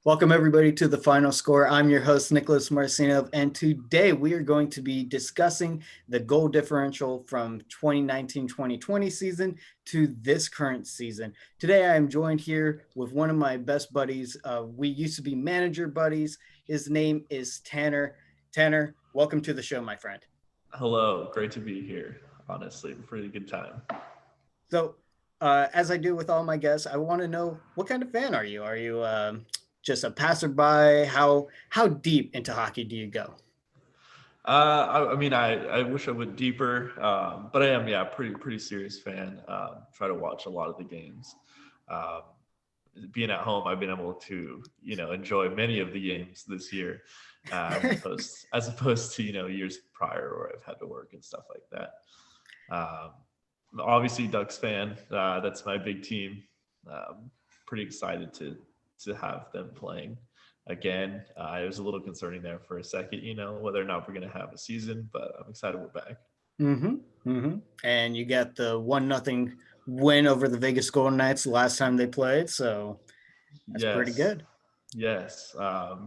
Welcome everybody to the final score. I'm your host, Nicholas Marcinov, and today we are going to be discussing the goal differential from 2019-2020 season to this current season. Today I am joined here with one of my best buddies. We used to be manager buddies. His name is Tanner. Tanner, welcome to the show, my friend. Hello, great to be here. Honestly, pretty good time. So, as I do with all my guests, I want to know what kind of fan are you? Are you just a passerby? How deep into hockey do you go? I wish I went deeper, but I am, yeah, pretty serious fan. Try to watch a lot of the games. Um, Being at home, I've been able to, enjoy many of the games this year, as opposed to years prior where I've had to work and stuff like that. Um, Obviously, Ducks fan. That's my big team. Pretty excited to have them playing again. It was a little concerning there for a second, whether or not we're going to have a season, but I'm excited we're back. Mm-hmm. Mm-hmm. And you got the 1-0 win over the Vegas Golden Knights the last time they played, so that's pretty Yes, good. yes,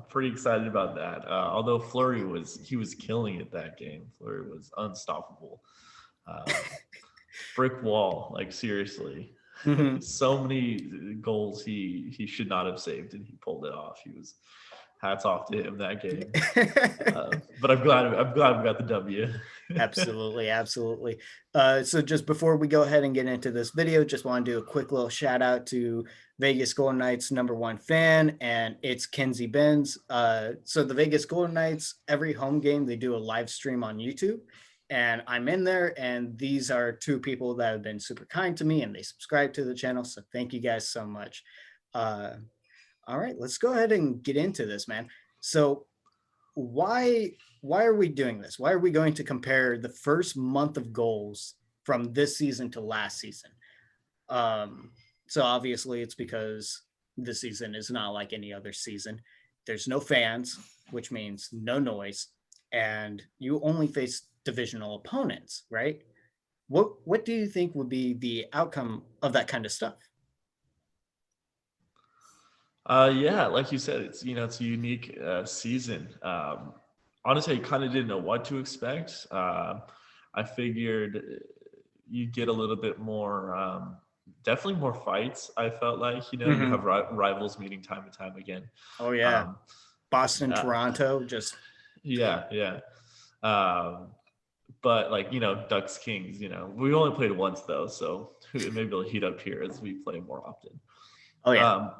pretty excited about that. Although Flurry was killing it that game. Flurry was unstoppable. Um, Brick wall, like seriously. Mm-hmm. So many goals he should not have saved, and he pulled it off. He was hats off to him that game. But I'm glad we got the W. Absolutely, absolutely. So just before we go ahead and get into this video, just want to do a quick little shout out to Vegas Golden Knights #1 fan, and it's Kenzie Benz. So the Vegas Golden Knights, every home game, they do a live stream on YouTube. And I'm in there, and these are two people that have been super kind to me, and they subscribe to the channel. So thank you guys so much. Uh, all right, let's go ahead and get into this, man. So why are we doing this? Why are we going to compare the first month of goals from this season to last season? Um, so obviously it's because this season is not like any other season. There's no fans, which means no noise, and you only face divisional opponents, right? What do you think would be the outcome of that kind of stuff? Yeah, like you said, it's a unique season. Honestly, I kind of didn't know what to expect. I figured you'd get a little bit more, definitely more fights. I felt like you Mm-hmm. have rivals meeting time and time again. Oh yeah, Um, Boston, uh, Toronto, just yeah, yeah. Um, but like Ducks Kings. We only played once though, so maybe it'll heat up here as we play more often. oh yeah. Um,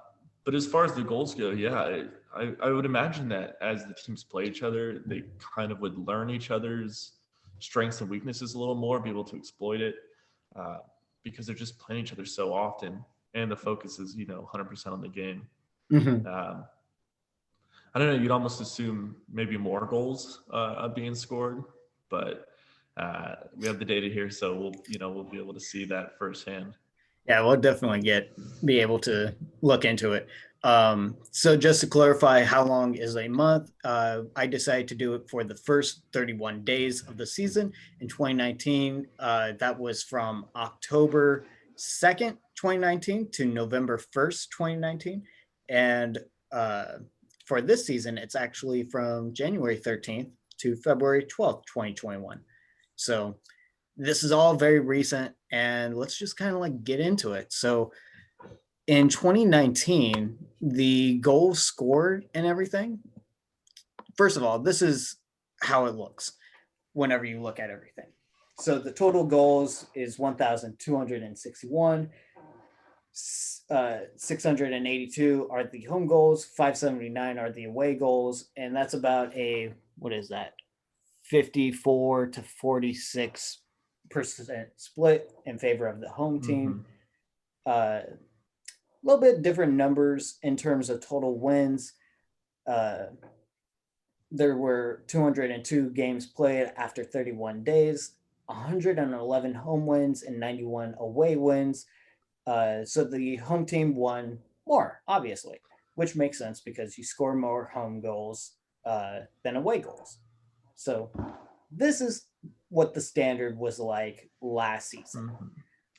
but as far as the goals go, yeah, I would imagine that as the teams play each other, they kind of would learn each other's strengths and weaknesses a little more, be able to exploit it, uh, because they're just playing each other so often, and the focus is 100% on the game. Mm-hmm. Um, I don't know. You'd almost assume maybe more goals are being scored, but we have the data here, so we'll be able to see that firsthand. Yeah, we'll definitely be able to look into it. So just to clarify, how long is a month? I decided to do it for the first 31 days of the season in 2019. That was from October 2nd, 2019 to November 1st, 2019. And uh, for this season, it's actually from January 13th to February 12th, 2021. So this is all very recent, and let's just kind of like get into it. So in 2019, the goals scored and everything, first of all, this is how it looks whenever you look at everything. So the total goals is 1,261. 682 are the home goals, 579 are the away goals, and that's about a, what is that, 54 to 46% split in favor of the home team. Mm-hmm. A little bit different numbers in terms of total wins. Uh, there were 202 games played after 31 days, 111 home wins and 91 away wins. So the home team won more, obviously, which makes sense because you score more home goals than away goals. So this is what the standard was like last season. Mm-hmm.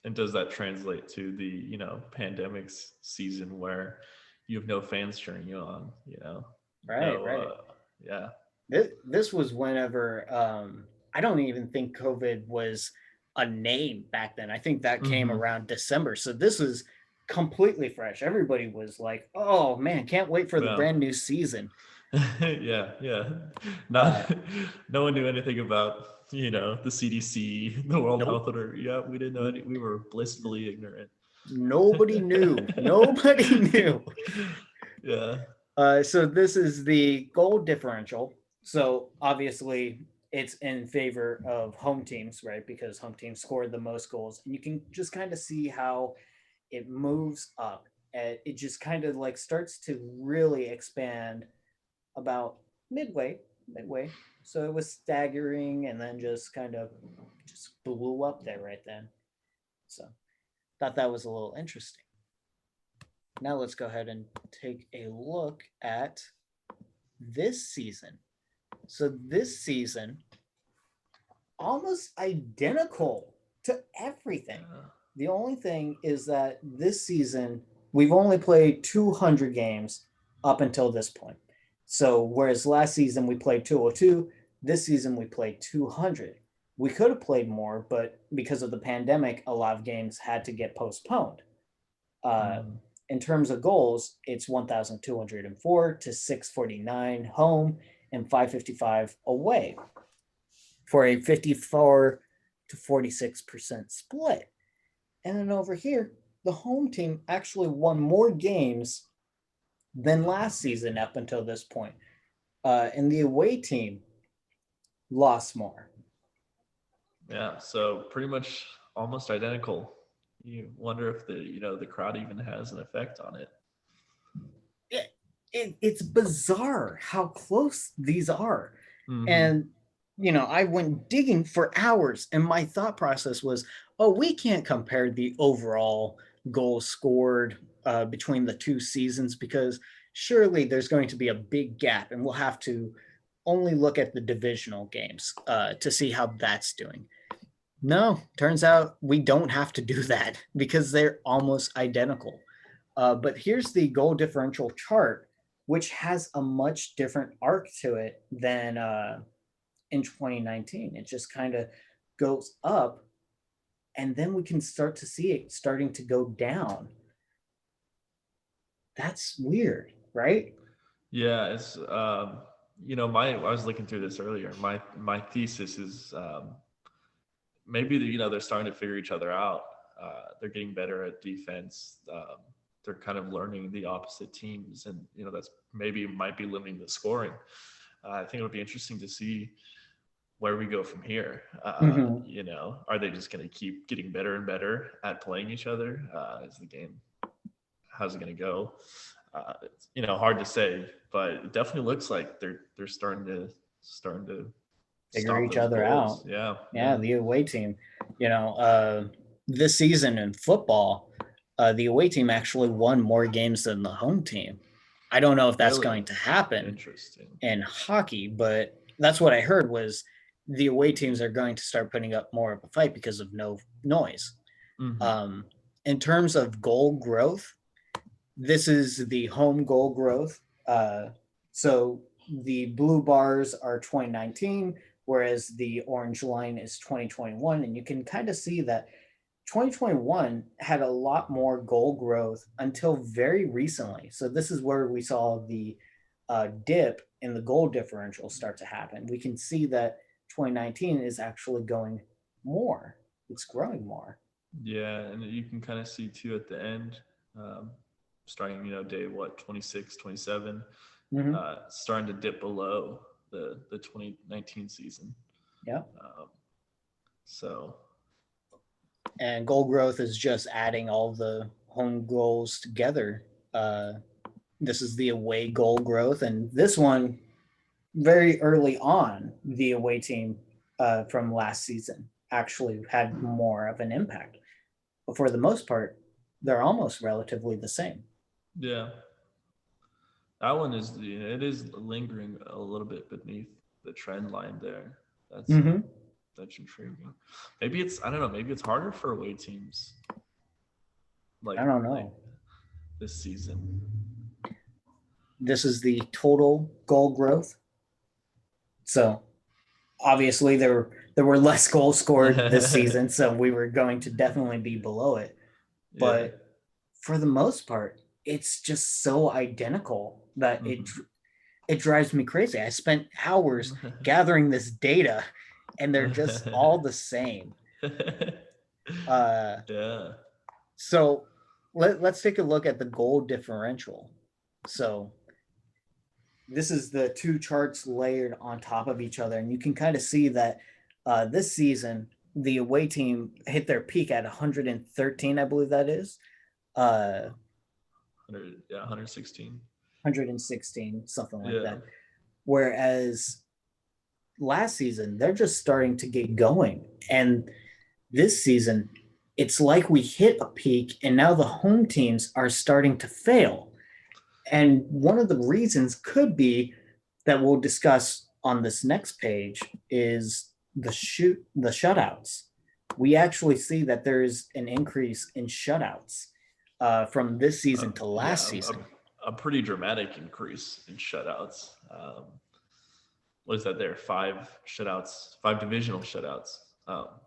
And does that translate to the pandemics season where you have no fans cheering you on, you know. Right, No, right. yeah. This was whenever I don't even think COVID was a name back then. I think that came Hmm. around December. So this was completely fresh. Everybody was like, "Oh man, can't wait for the Yeah. brand new season." Yeah, yeah. Uh, Not no one knew anything about, you know, the CDC, the World nope. Health Order. Yeah, we didn't know any, we were blissfully ignorant. Nobody knew. Nobody knew. Yeah. So this is the goal differential. So obviously it's in favor of home teams, right? Because home teams scored the most goals. And you can just kind of see how it moves up. And it just kind of like starts to really expand about midway. So it was staggering and then just kind of just blew up there right then. So thought that was a little interesting. Now let's go ahead and take a look at this season. So this season, almost identical to everything. The only thing is that this season, we've only played 200 games up until this point. So, whereas last season we played 202, this season we played 200. We could have played more, but because of the pandemic, a lot of games had to get postponed. Uh, Mm. in terms of goals, it's 1,204 to 649 home and 555 away for a 54 to 46% split. And then over here, the home team actually won more games than last season up until this point. And the away team lost more. Yeah, so pretty much almost identical. You wonder if the, you know, the crowd even has an effect on it. It's bizarre how close these are. Mm-hmm. And, I went digging for hours, and my thought process was, oh, we can't compare the overall goals scored between the two seasons because surely there's going to be a big gap, and we'll have to only look at the divisional games to see how that's doing. No, turns out we don't have to do that because they're almost identical. But here's the goal differential chart, which has a much different arc to it than in 2019. It just kind of goes up, and then we can start to see it starting to go down. That's weird, right? Yeah, it's you know, my I was looking through this earlier. My thesis is maybe you know, they're starting to figure each other out. They're getting better at defense. They're kind of learning the opposite teams, and you know, that's maybe might be limiting the scoring. I think it would be interesting to see where we go from here. Mm-hmm. You know, are they just going to keep getting better and better at playing each other? Is the game, how's it going to go? It's, you know, hard to say, but it definitely looks like they're starting to Figure stop each those other goals. out. Yeah, Yeah, yeah, the away team. This season in football, the away team actually won more games than the home team. I don't know if that's really going to happen interesting. in hockey, but that's what I heard was the away teams are going to start putting up more of a fight because of no noise. Mm-hmm. Um, in terms of goal growth, this is the home goal growth. So the blue bars are 2019, whereas the orange line is 2021. And you can kind of see that 2021 had a lot more goal growth until very recently. So this is where we saw the dip in the goal differential start to happen. We can see that 2019 is actually going more. It's growing more. Yeah, and you can kind of see too at the end, um, starting, you know, day what, 26, 27, Mm-hmm. starting to dip below the 2019 season. Yeah. Um, so And goal growth is just adding all the home goals together. Uh, this is the away goal growth, and this one very early on, the away team from last season actually had more of an impact. But for the most part, they're almost relatively the same. yeah, that one is, it is lingering a little bit beneath the trend line there. That's Mm-hmm. that's intriguing. Maybe it's, I don't know, maybe it's harder for away teams I like don't like know. this season. this is the total goal growth. So obviously there were less goals scored this season, so we were going to definitely be below it. Yeah. But for the most part, it's just so identical that Mhm. it drives me crazy. I spent hours gathering this data, and they're just all the same. Uh, Yeah. so let's take a look at the goal differential. So this is the two charts layered on top of each other, and you can kind of see that this season the away team hit their peak at 113, I believe that is. 100, yeah, 116. 116, something like Yeah. that. Whereas last season, they're just starting to get going. And this season, it's like we hit a peak and now the home teams are starting to fail. And one of the reasons could be that we'll discuss on this next page is the shutouts. We actually see that there is an increase in shutouts from this season to last Yeah, season. a pretty dramatic increase in shutouts. What is that there? Five shutouts, five divisional shutouts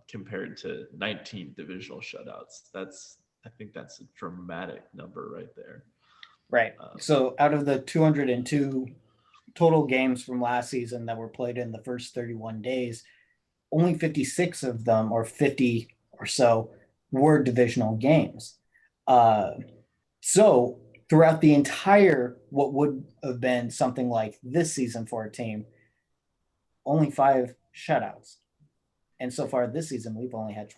compared to 19 divisional shutouts. I think that's a dramatic number right there. Right. So out of the 202 total games from last season that were played in the first 31 days, only 56 of them, or 50 or so, were divisional games. Uh, so throughout the entire, what would have been something like this season for a team, only 5 shutouts. And so far this season, we've only had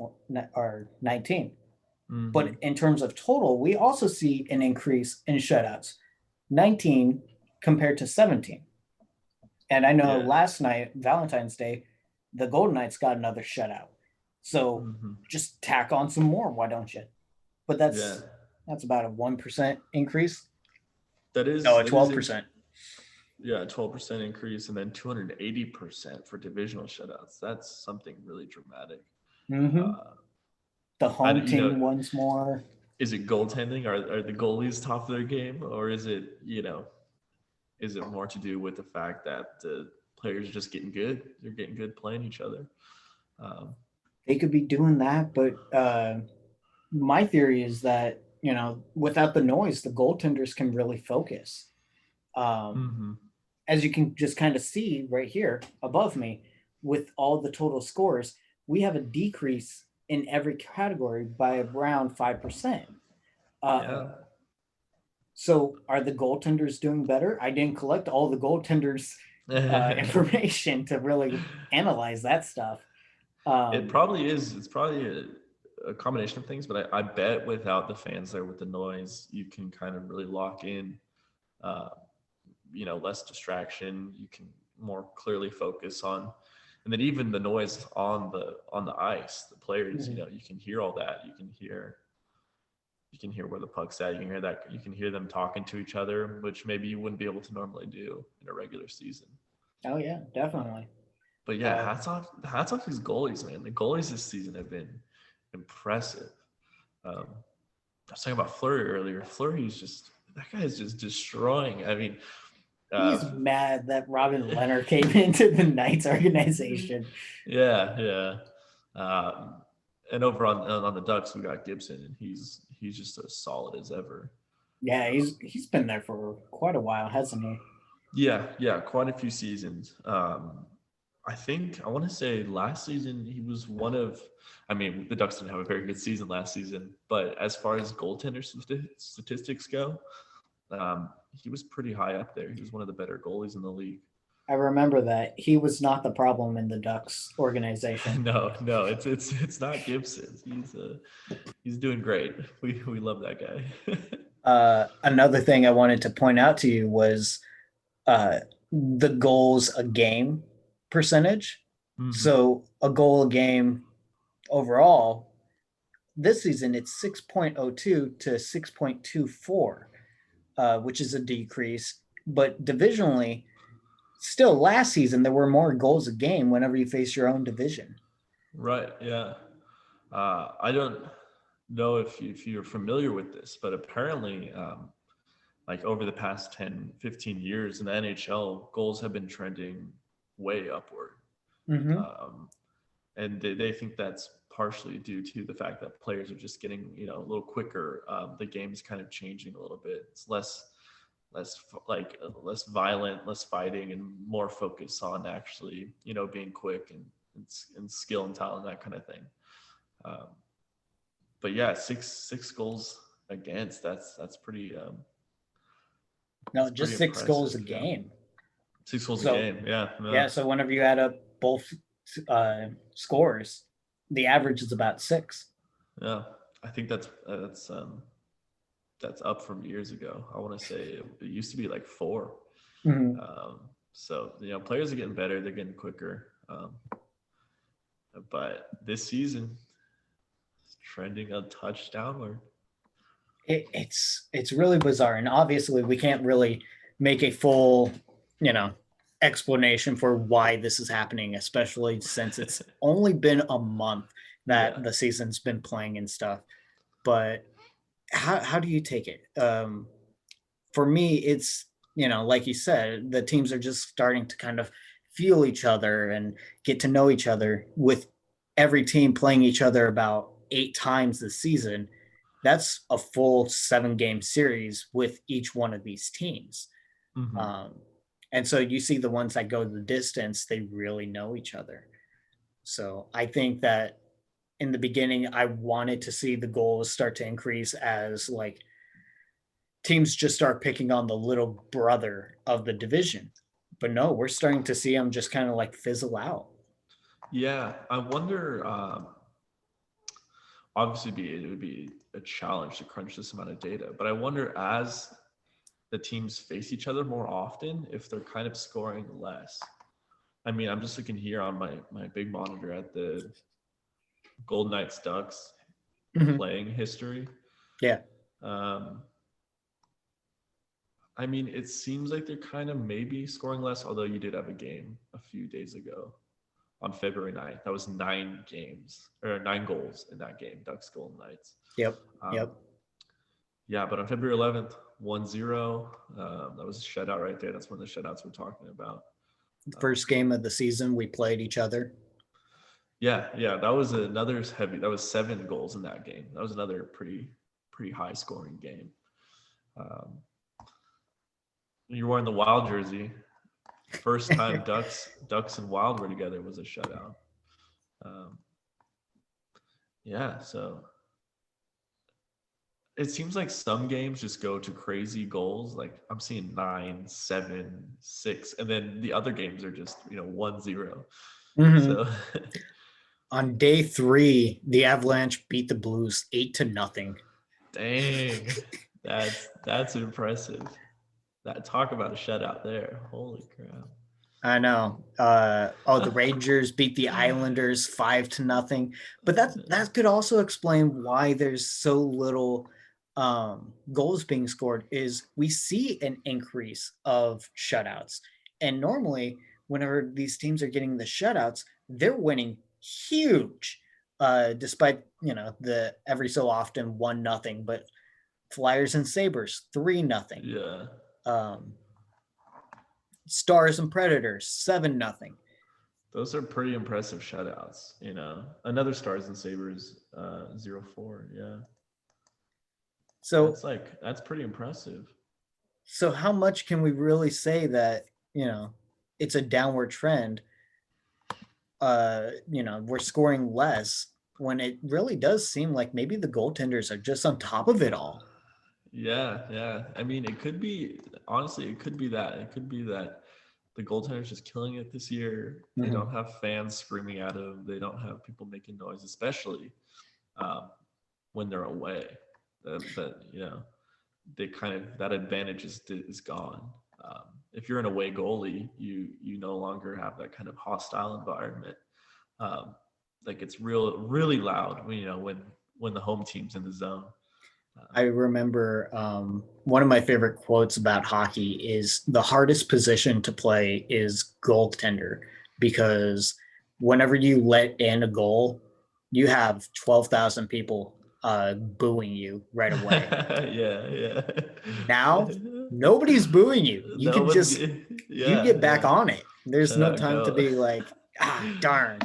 19. Mm-hmm. But in terms of total, we also see an increase in shutouts, 19 compared to 17. And I know Yeah. last night, Valentine's Day, the Golden Knights got another shutout. So Mm-hmm. just tack on some more, why don't you? But Yeah. that's about a 1% increase. No, a That is 12%. yeah, 12% increase and then 280% for divisional shutouts. That's something really dramatic. Mm-hmm. Uh, The I home don't, you know, team wins more. is it goaltending? Are the goalies top of their game, or is it, is it more to do with the fact that the players are just getting good? They're getting good playing each other. Um, They could be doing that, but my theory is that, without the noise, the goaltenders can really focus. Um, mm-hmm. as you can just kind of see right here above me, with all the total scores, we have a decrease in every category by around 5%. Uh, Yeah. so are the goaltenders doing better? I didn't collect all the goaltenders information to really analyze that stuff. It Um, probably is. It's probably a combination of things, but I bet without the fans there with the noise, you can kind of really lock in, uh, less distraction. You can more clearly focus on, and then even the noise on the ice, the players, you can hear all that. You can hear where the puck's at. You can hear that. You can hear them talking to each other, which maybe you wouldn't be able to normally do in a regular season. oh yeah, Uh, definitely. but yeah, Uh, hats off these goalies, man. The goalies this season have been impressive. I was talking about Fleury earlier. Fleury's just that guy is just destroying. I mean, uh, he's mad that Robin Leonard came into the Knights organization. yeah, yeah. And over on the Ducks, we got Gibson, and he's just as solid as ever. Yeah, he's been there for quite a while, hasn't he? Yeah, yeah, quite a few seasons. I think I want to say last season he was one of. I mean, the Ducks didn't have a very good season last season, but as far as goaltender statistics go, he was pretty high up there. He was one of the better goalies in the league. I remember that he was not the problem in the Ducks organization. No, no, it's not Gibson. He's doing great. We love that guy. Another thing I wanted to point out to you was the goals a game percentage. Mm-hmm. So a goal a game overall this season it's 6.02 to 6.24, which is a decrease. But divisionally, still last season there were more goals a game whenever you face your own division. Right. Yeah. I don't know if you're familiar with this, but apparently like over the past 10, 15 years in the NHL, goals have been trending way upward. Mm-hmm. Um, and they think that's partially due to the fact that players are just getting, a little quicker. The game's kind of changing a little bit. It's less violent, less fighting, and more focus on actually, being quick and skill and talent, that kind of thing. Um, but yeah, six goals against, that's pretty No, that's just pretty 6 goals a impressive. Yeah, game. 6 goals a So game. Yeah, yeah, yeah, so whenever you add up both scores, the average is about 6. yeah. I think that's up from years ago. I want to say it used to be like 4. Mm-hmm. So players are getting better, they're getting quicker. But this season, it's trending a touch downward. It's really bizarre, and obviously we can't really make a full, you know, explanation for why this is happening, especially since it's only been a month that Yeah. the season's been playing and stuff. But how do you take it? For me, it's, like you said, the teams are just starting to kind of feel each other and get to know each other, with every team playing each other about 8 times this season. That's a full 7 game series with each one of these teams. Hmm. Um, and so you see the ones that go the distance, they really know each other. So I think that in the beginning, I wanted to see the goals start to increase as like teams just start picking on the little brother of the division. But no, we're starting to see them just kind of like fizzle out. Yeah, I wonder. Obviously, it would be a challenge to crunch this amount of data, but I wonder, as the teams face each other more often, if they're kind of scoring less. I mean, I'm just looking here on my big monitor at the Golden Knights Ducks Mm-hmm. playing history. Yeah. Um, I mean, it seems like they're kind of maybe scoring less, although you did have a game a few days ago on February 9th. That was 9 games or 9 goals in that game, Ducks Golden Knights. Yep. Um, Yep. yeah, but on February 11th, 1-0. That was a shutout right there. That's one of the shutouts we're talking about. First game of the season, we played each other. Yeah, that was another heavy. That was 7 goals in that game. That was another pretty high scoring game. Um, you're wearing the Wild jersey. First time Ducks and Wild were together was a shutout. Um, yeah, so it seems like some games just go to crazy goals. Like I'm seeing 9, 7, 6, and then the other games are just 1-0. Mm-hmm. So On day 3, the Avalanche beat the Blues 8-0. dang, that's impressive. That talk about a shutout there. Holy crap. I know. The Rangers beat the Islanders 5-0, but that could also explain why there's so little goals being scored. Is we see an increase of shutouts, and normally whenever these teams are getting the shutouts, they're winning huge, despite the every so often 1-0. But Flyers and Sabres 3-0. Yeah. Um, Stars and Predators 7-0. Those are pretty impressive shutouts, Another Stars and Sabres 0-4. Yeah. So That's pretty impressive. so how much can we really say that, it's a downward trend? We're scoring less when it really does seem like maybe the goaltenders are just on top of it all. Yeah. I mean, it could be, honestly, it could be that. It could be that the goaltender's just killing it this year. They Mm-hmm. don't have fans screaming at them. They don't have people making noise, especially when they're away. They kind of, that advantage is gone. If you're an away goalie, you no longer have that kind of hostile environment. Like it's really loud when the home team's in the zone. I remember one of my favorite quotes about hockey is the hardest position to play is goaltender, because whenever you let in a goal, you have 12,000 people booing you right away. Yeah. Now, nobody's booing you. You No can one's just you get back yeah. on it. There's Let no that time to go. be like, ah, darn.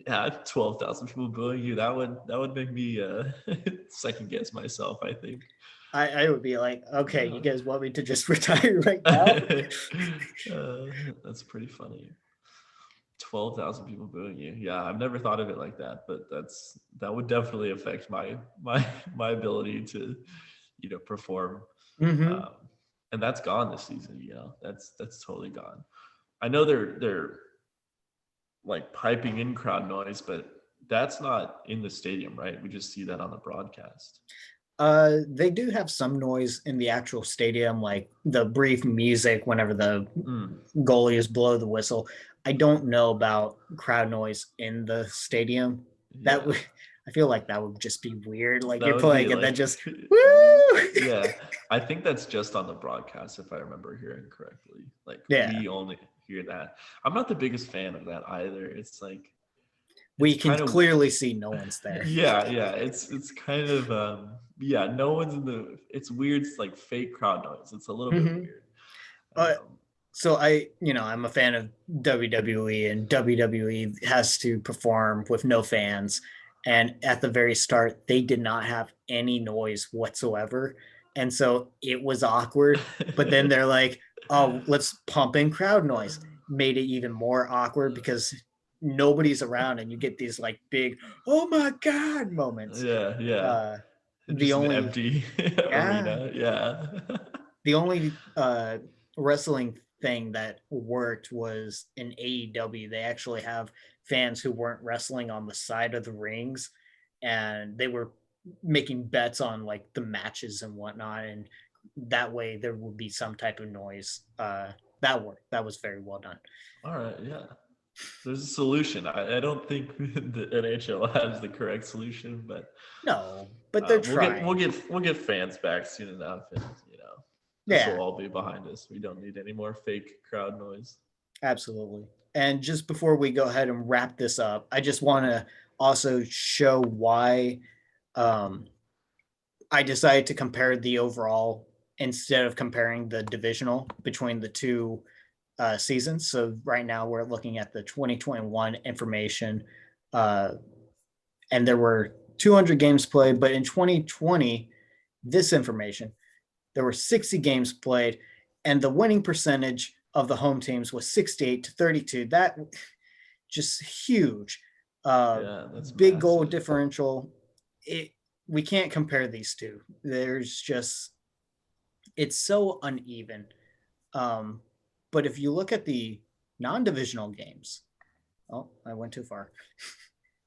Yeah, 12,000 people booing you. That would make me second guess myself, I think. I would be like, okay, you Uh, guys want me to just retire right now? that's pretty funny. 12,000 people booing you. Yeah, I've never thought of it like that, but that would definitely affect my ability to, perform. Hmm. Um, and that's gone this season. That's totally gone. I know they're like piping in crowd noise, but that's not in the stadium, right? We just see that on the broadcast. They do have some noise in the actual stadium, like the brief music whenever the Mm, goalies blow the whistle. I don't know about crowd noise in the stadium. That yeah, would, I feel like that would just be weird. Like that you're would be playing and then like, just woo. yeah. I think that's just on the broadcast, if I remember hearing correctly. Like Yeah, we only hear that. I'm not the biggest fan of that either. It's like it's we can kind of clearly see no one's there. yeah. It's kind of yeah. No one's in the. It's weird. It's like fake crowd noise. It's a little bit Hmm. weird. Uh, Um, so I'm a fan of WWE, and WWE has to perform with no fans. And at the very start, they did not have any noise whatsoever. And so it was awkward. But then they're like, oh, let's pump in crowd noise. Made it even more awkward because nobody's around and you get these like big, oh my God moments. yeah. Uh, the Just an only, empty yeah, arena. Yeah. the only wrestling thing that worked was in AEW. They actually have fans who weren't wrestling on the side of the rings, and they were making bets on like the matches and whatnot, and that way there would be some type of noise. That worked. That was very well done. All right. Yeah. There's a solution. I don't think the NHL has the correct solution, but No, but they're we'll get we'll trying. get we'll get fans back soon enough, and this will Yeah, all be behind us. We don't need any more fake crowd noise. absolutely. And just before we go ahead and wrap this up, I just want to also show why um, I decided to compare the overall instead of comparing the divisional between the two seasons. So right now we're looking at the 2021 information, uh, and there were 200 games played, but in 2020, this information, there were 60 games played, and the winning percentage of the home teams was 68 to 32. That just huge. Uh, Yeah, that's Big goal massive. differential. It We can't compare these two. There's just it's so uneven. Um, but if you look at the non-divisional games, oh, I went too far.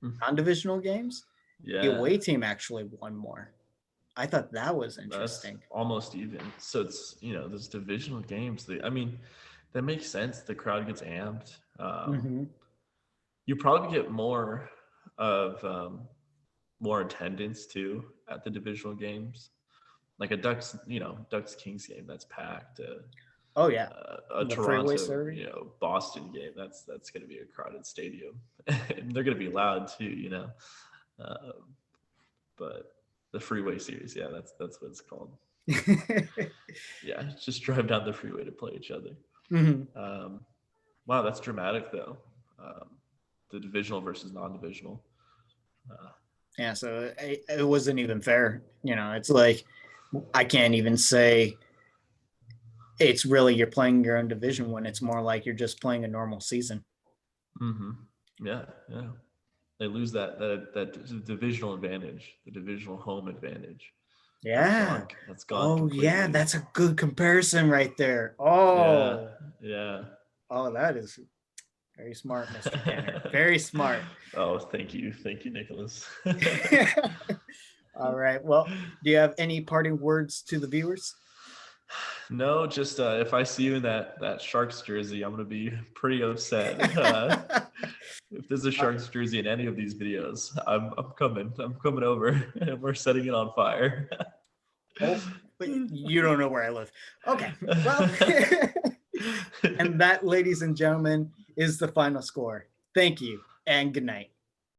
Non-divisional games, the Yeah, away team actually won more. I thought that was that's interesting. almost even. So it's those divisional games. I mean, that makes sense. The crowd gets amped. Mm-hmm. You probably get of more attendance too at the divisional games. Like a Ducks Kings game that's packed. Oh yeah, A the freeway Toronto, survey. Boston game. That's going to be a crowded stadium, and they're going to be loud too. Uh, but the freeway series, yeah, that's what it's called. Yeah, just drive down the freeway to play each other. Mm-hmm. Um, wow, that's dramatic though. Um, the divisional versus non-divisional. Uh, Yeah, so it wasn't even fair. It's like I can't even say it's really you're playing your own division when it's more like you're just playing a normal season. mm-hmm. Yeah. They lose that divisional advantage, the divisional home advantage. That's Yeah. gone. That's gone Oh yeah, completely. that's a good comparison right there. Yeah, Oh, yeah. oh, that is very smart, Mr. Tanner. Very smart. Oh, thank you, Nicholas. All right. Well, do you have any parting words to the viewers? No, just if I see you in that Sharks jersey, I'm gonna be pretty upset. If there's a Sharks jersey in any of these videos, I'm coming. I'm coming over, and we're setting it on fire. Oh, but you don't know where I live. Okay. Well, and that, ladies and gentlemen, is the final score. Thank you and good night.